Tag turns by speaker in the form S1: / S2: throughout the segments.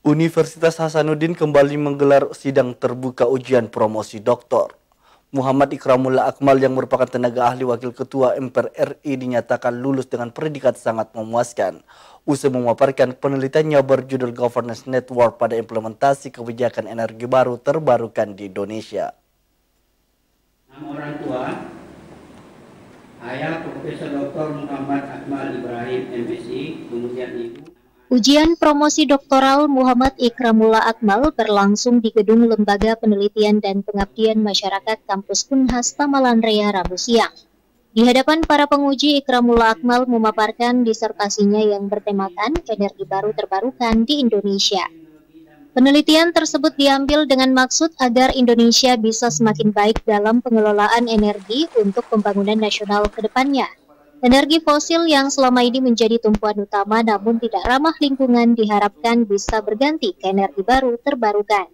S1: Universitas Hasanuddin kembali menggelar sidang terbuka ujian promosi doktor. Muhammad Ikramullah Akmal yang merupakan tenaga ahli wakil ketua MPR RI dinyatakan lulus dengan predikat sangat memuaskan. Usai memaparkan penelitiannya berjudul Governance Network pada implementasi kebijakan energi baru terbarukan di Indonesia.
S2: Nama orang tua, ayah Profesor Dr. Muhammad Akmal Ibrahim MSI, kemudian ibu.
S3: Ujian promosi doktoral Muhammad Ikramullah Akmal berlangsung di Gedung Lembaga Penelitian dan Pengabdian Masyarakat Kampus Unhas Tamalan Raya Rabu siang. Di hadapan para penguji, Ikramullah Akmal memaparkan disertasinya yang bertemakan energi baru terbarukan di Indonesia. Penelitian tersebut diambil dengan maksud agar Indonesia bisa semakin baik dalam pengelolaan energi untuk pembangunan nasional ke depannya. Energi fosil yang selama ini menjadi tumpuan utama namun tidak ramah lingkungan diharapkan bisa berganti ke energi baru terbarukan.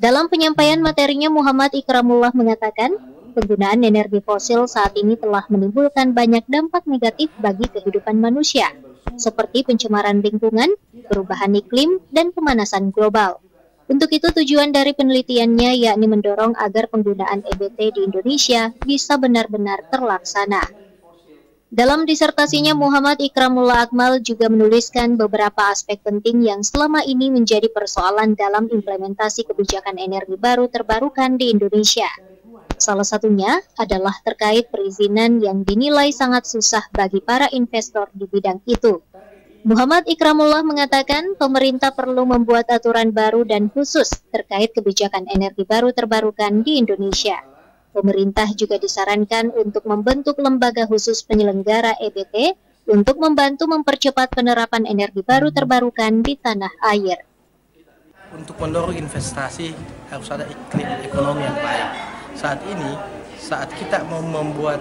S3: Dalam penyampaian materinya, Muhammad Ikramullah mengatakan, penggunaan energi fosil saat ini telah menimbulkan banyak dampak negatif bagi kehidupan manusia, seperti pencemaran lingkungan, perubahan iklim, dan pemanasan global. Untuk itu tujuan dari penelitiannya yakni mendorong agar penggunaan EBT di Indonesia bisa benar-benar terlaksana. Dalam disertasinya, Muhammad Ikramullah Akmal juga menuliskan beberapa aspek penting yang selama ini menjadi persoalan dalam implementasi kebijakan energi baru terbarukan di Indonesia. Salah satunya adalah terkait perizinan yang dinilai sangat susah bagi para investor di bidang itu. Muhammad Ikramullah mengatakan pemerintah perlu membuat aturan baru dan khusus terkait kebijakan energi baru terbarukan di Indonesia. Pemerintah juga disarankan untuk membentuk lembaga khusus penyelenggara EBT untuk membantu mempercepat penerapan energi baru terbarukan di tanah air.
S4: Untuk mendorong investasi harus ada iklim ekonomi yang baik. Saat ini, saat kita mau membuat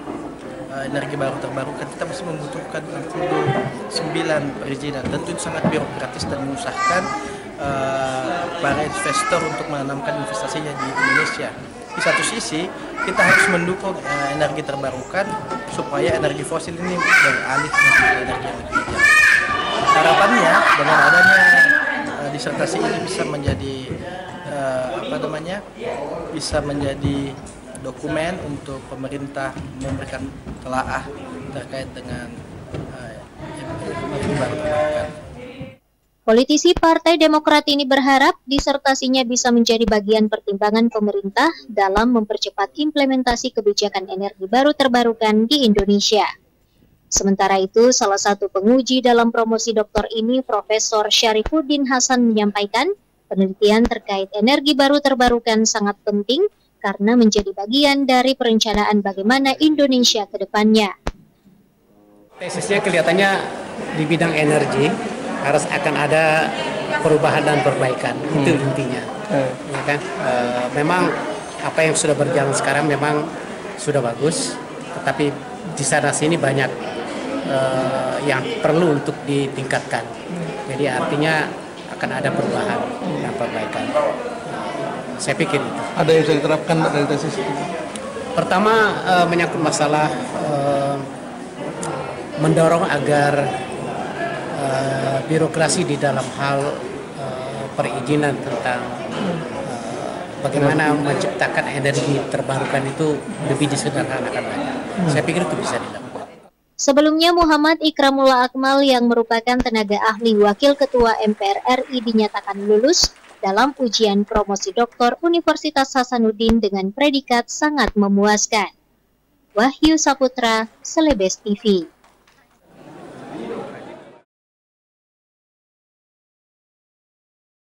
S4: energi baru terbarukan, kita masih membutuhkan 69 perizinan. Tentu itu sangat birokratis dan mengusahakan para investor untuk menanamkan investasinya di Indonesia. Di satu sisi, kita harus mendukung energi terbarukan supaya energi fosil ini beralih menjadi energi yang lebih hijau. Harapannya dengan adanya disertasi ini bisa menjadi bisa menjadi dokumen untuk pemerintah memberikan telaah terkait dengan energi baru terbarukan.
S3: Politisi Partai Demokrat ini berharap disertasinya bisa menjadi bagian pertimbangan pemerintah dalam mempercepat implementasi kebijakan energi baru terbarukan di Indonesia. Sementara itu, salah satu penguji dalam promosi doktor ini, Profesor Syarifuddin Hasan menyampaikan, penelitian terkait energi baru terbarukan sangat penting karena menjadi bagian dari perencanaan bagaimana Indonesia ke depannya.
S5: Tesisnya kelihatannya di bidang energi harus akan ada perubahan dan perbaikan, itu intinya. Ya kan? Memang apa yang sudah berjalan sekarang memang sudah bagus, tetapi di sana sini banyak yang perlu untuk ditingkatkan. Jadi artinya akan ada perubahan dan perbaikan. Saya pikir itu.
S6: Ada yang bisa diterapkan dari tesis itu?
S5: Pertama menyangkut masalah mendorong agar birokrasi di dalam hal perizinan tentang bagaimana menciptakan energi terbarukan itu lebih disederhanakan lagi. Saya pikir itu bisa dilakukan.
S3: Sebelumnya, Muhammad Ikramullah Akmal yang merupakan tenaga ahli wakil ketua MPR RI dinyatakan lulus dalam ujian promosi doktor Universitas Hasanuddin dengan predikat sangat memuaskan. Wahyu Saputra, Celebes TV.